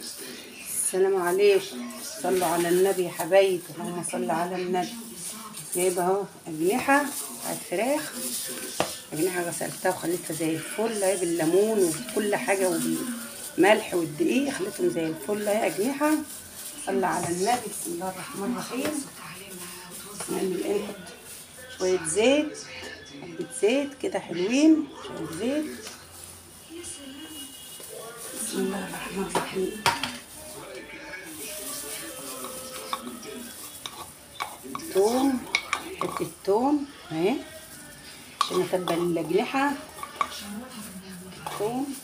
السلام عليكم. صلوا على النبي يا حبايبي، اللهم صل على النبي. جايبه اهو اجنحه على الفراخ، اجنحه غسلتها وخليتها زي الفل اهي بالليمون وكل حاجه وبالملح والدقيق، خليتهم زي الفل اهي اجنحه. صلى على النبي. بسم الله الرحمن الرحيم. نعمل ايه؟ نحط شويه زيت، حبه زيت كده حلوين، شويه زيت. بسم الله الرحمن الرحيم. توم، حته توم اهي عشان اتبل الاجنحه. توم،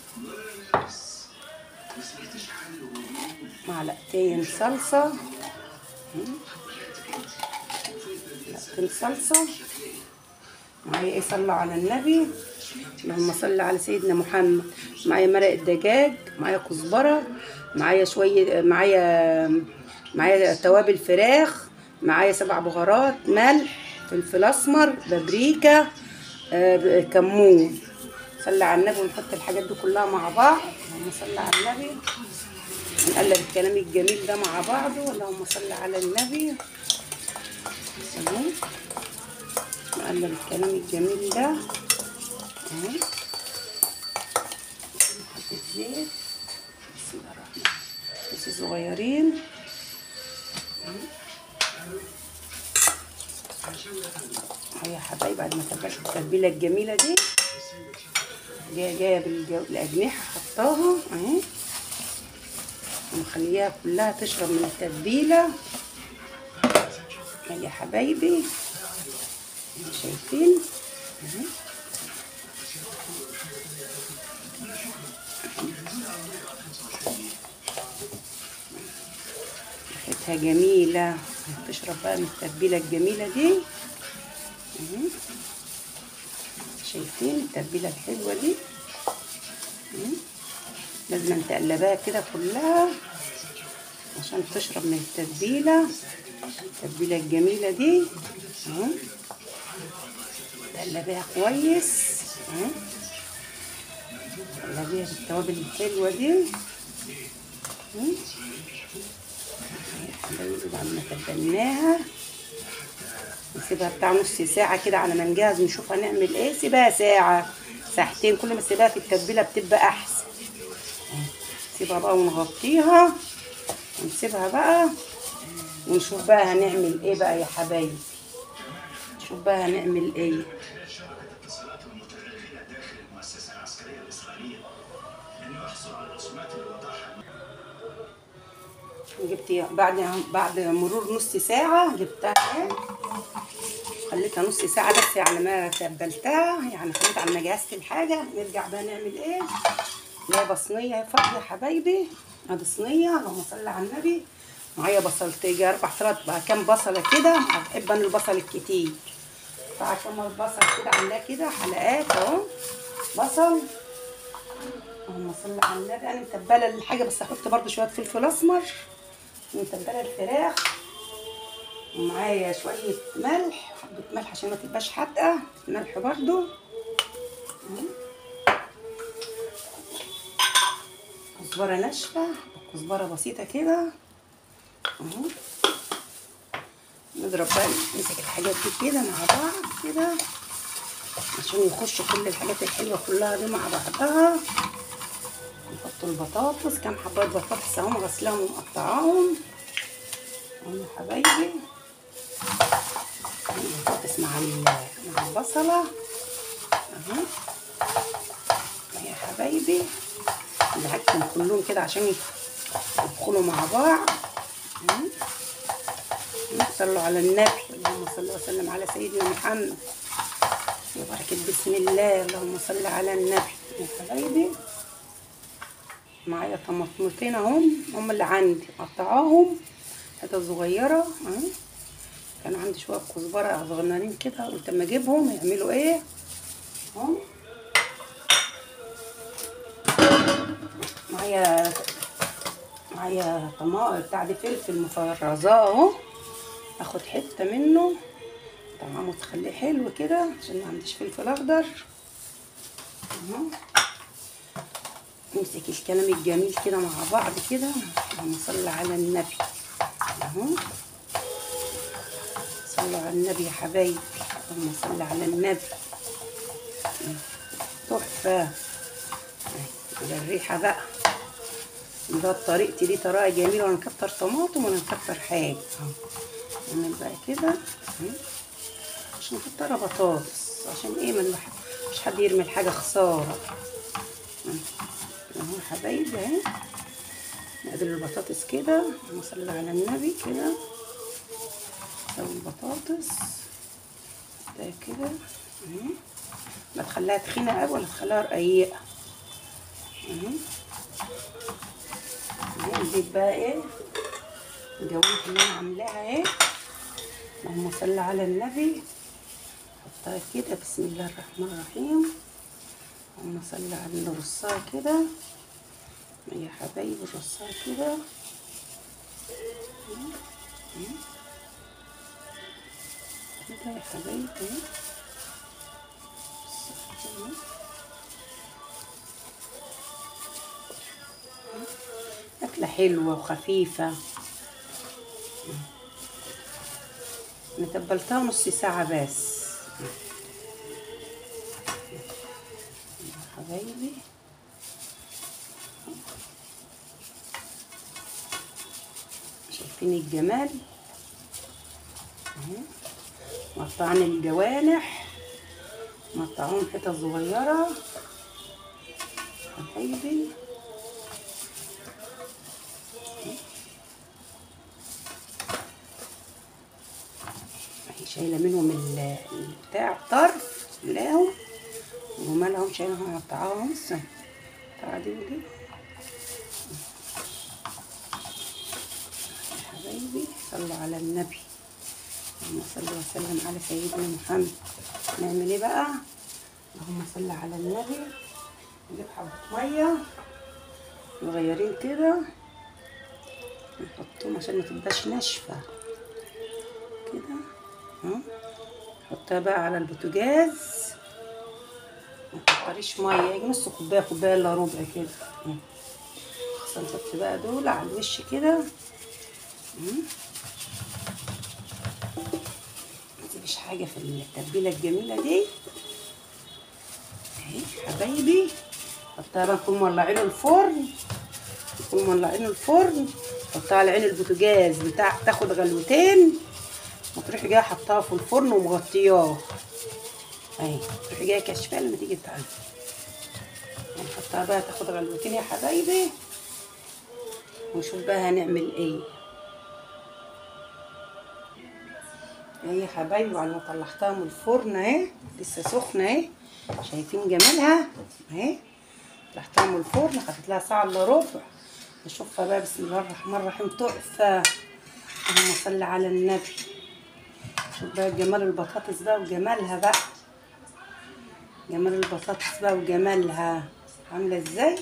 معلقتين صلصه، معلقتين صلصه. معايا ايه؟ صلوا على النبي، اللهم صل على سيدنا محمد. معايا مرق الدجاج، معايا كزبره، معايا شويه، معايا توابل فراخ، معايا 7 بهارات، ملح، فلفل اسمر، بابريكا، كمون. صلي على النبي. ونحط الحاجات دي كلها مع بعض. اللهم صل على النبي. نقلب الكلام الجميل ده مع بعضه. اللهم صل على النبي. اهو نقلب الكلام الجميل ده اهو. نحط الزيت. بسم الله الرحمن الرحيم. بس صغيرين اهو يا حبايبي. بعد ما تبلت التتبيله الجميله دي، جايه بالاجنحه حطاها اهي، ونخليها كلها تشرب من التتبيله اهي يا حبايبي. شايفين اهي؟ ريحتها جميله، تشرب بقى من التتبيله الجميله دي اهي. شايفين التتبيله الحلوه دي؟ لازم تقلبها كده كلها عشان تشرب من التتبيله الجميله دي اهو. تقلبيها كويس اهو، تقلبيها بالتوابل الحلوه دي اهو يا حبايبي. بعد ما تبلناها نسيبها بتاع نص ساعه كده على ما نجهز نشوف هنعمل ايه. سيبها ساعه ساعتين، كل ما تسيبها في التتبيله بتبقى احسن. نسيبها بقى ونغطيها ونسيبها بقى ونشوف بقى هنعمل ايه بقى يا حبايبي. نشوف بقى هنعمل ايه. جبت بعد مرور نص ساعه جبتها اهي، خليتها نص ساعه بس على ما تبلتها، يعني خليت على ما جهزت الحاجه. نرجع بقى نعمل ايه. جايبه صينيه فاضيه يا حبايبي، ادي صينيه. اللهم صل على النبي. معايا بصلتين، 4 بقى كام بصله كده. بحب انا البصل الكتير، فعشان البصل كده عاملاه كده حلقات اهو بصل. اللهم صل على النبي. انا متبله الحاجه بس هحط برده شويه فلفل اسمر، ومتبله الفراخ، ومعايا شويه ملح، حبه ملح عشان ما تبقاش حادقه، ملح برده، كزبره ناشفه، كزبره بسيطه كده اهو. نضرب بقى، نمسك الحاجات دي كده مع بعض كده عشان يخش كل الحاجات الحلوه كلها دي مع بعضها. نحط البطاطس، كام حبايه بطاطس اهم غسلاهم ومقطعاهم اهو يا حبايبي. البطاطس مع البصله اهو يا حبايبي. نعجن كلهم كده عشان يدخلوا مع بعض. صلوا على النبي. اللهم صل وسلم على سيدنا محمد. يا بركة بسم الله. اللهم صل على النبي يا حبايبي. معايا طماطمتين هم اللي عندي، قطعاهم حتت صغيره اهو. كان عندي شويه كزبره صغننين كده، قلت اما اجيبهم يعملوا ايه اهو. معايا طماطم بتاع دي فلفل مفرزاه اهو، اخد حته منه طعمه تخليه حلو كده عشان ما عنديش فلفل اخضر اهو. نمسك الكلام الجميل كده مع بعض كده. اللهم صل على النبي اهو. صلوا على النبي يا حبايبي. اللهم صل على النبي. تحفة. كده الريحة بقى. ده طريقتي دي طريقة جميلة، ولا نكتر طماطم ولا نكتر حاجة اهو. نعمل بقى كده مش نكتر بطاطس، عشان ايه مش حد يرمي الحاجة خسارة اهو يا حبايبي اهي. نقدر البطاطس كده. اللهم صل على النبي كده. نسوي البطاطس ده كده اهي. لا تخليها تخينة اوي ولا تخليها رقيقة اهي. نجيب بقى ايه الجوانح اللي انا عاملاها اهي. اللهم صل على النبي. نحطها كده. بسم الله الرحمن الرحيم. اللهم صل على النبي. رصها كده يا حبايبي، رصها كده كده يا حبايبي. أكلة حلوة وخفيفة. أنا تبلتها نص ساعة بس يا حبايبي. شايفين الجمال اهي. مقطعين الجوانح، مقطعون حتت صغيرة حبايبي. شايله منهم بتاع الطرف كلهم ومالهم، شايلهم مقطعاهم لسه بتاع دي ودي يا حبايبي. صلوا على النبي. اللهم صل وسلم على سيدنا محمد. نعمل ايه بقى؟ اللهم صل على النبي. نجيب حبة مية صغيرين كده نحطهم عشان ما تبقاش ناشفة كده اهو. نحطها بقى على البوتاجاز. ما تكتريش ميه، يجي نص كوبايه، كوبايه الا ربع كده اهو. نحط بقى دول على الوش كده. ما تسيبش حاجه في التتبيله الجميله دي اهي حبايبي. حطها بقى. نكون مولعين الفرن، نكون مولعين الفرن. حطها على عين البوتاجاز بتاع تاخد غلوتين، وتروحي جايه حطها في الفرن ومغطياه اهي. تروحي جايه كشفها لما تيجي تعمل. هنحطها بقى تاخد غلوتين يا حبايبي، ونشوف بقى هنعمل ايه اهي يا حبايبي. بعد ما طلعتها من الفرن اهي لسه سخنه اهي. شايفين جمالها اهي. طلعتها من الفرن، خدت لها ساعه الا ربع. نشوفها بقى. بسم الله الرحمن الرحيم. تحفه. اللهم صل على النبي. شوف بقى جمال البطاطس بقى وجمالها بقى. جمال البطاطس بقى وجمالها عامله ازاي.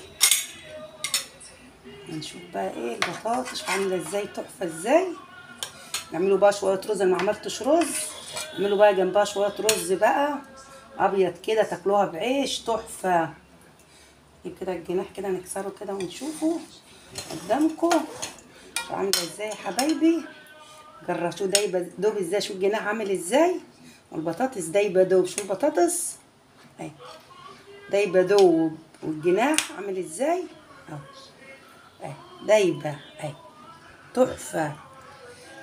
هنشوف بقى ايه البطاطس عامله ازاي، تحفه ازاي. نعملوا بقى شويه رز. انا ما عملتش رز، اعملوا بقى جنبها شويه رز بقى ابيض كده تاكلوها بعيش تحفه. نجيب كده الجناح كده نكسره كده ونشوفه قدامكم عامله ازاي يا حبايبي. جرشوه دايبه دوب ازاي. شوف الجناح عامل ازاي، والبطاطس دايبه دوب. شوف البطاطس اهي دايبه دوب، والجناح عامل ازاي اهو اهي دايبه اهي. تحفه.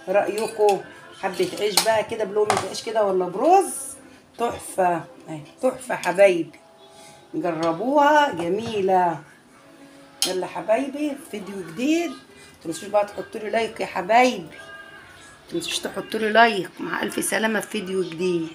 رايكم حبه عيش بقى كده بلقمه عيش كده ولا برز؟ تحفه اهي. تحفه حبايبي. جربوها جميله. يلا حبايبي فيديو جديد. متنسوش بقى تحطوا لي لايك يا حبايبي. متنسوش تحطوا لي لايك. مع الف سلامه في فيديو جديد.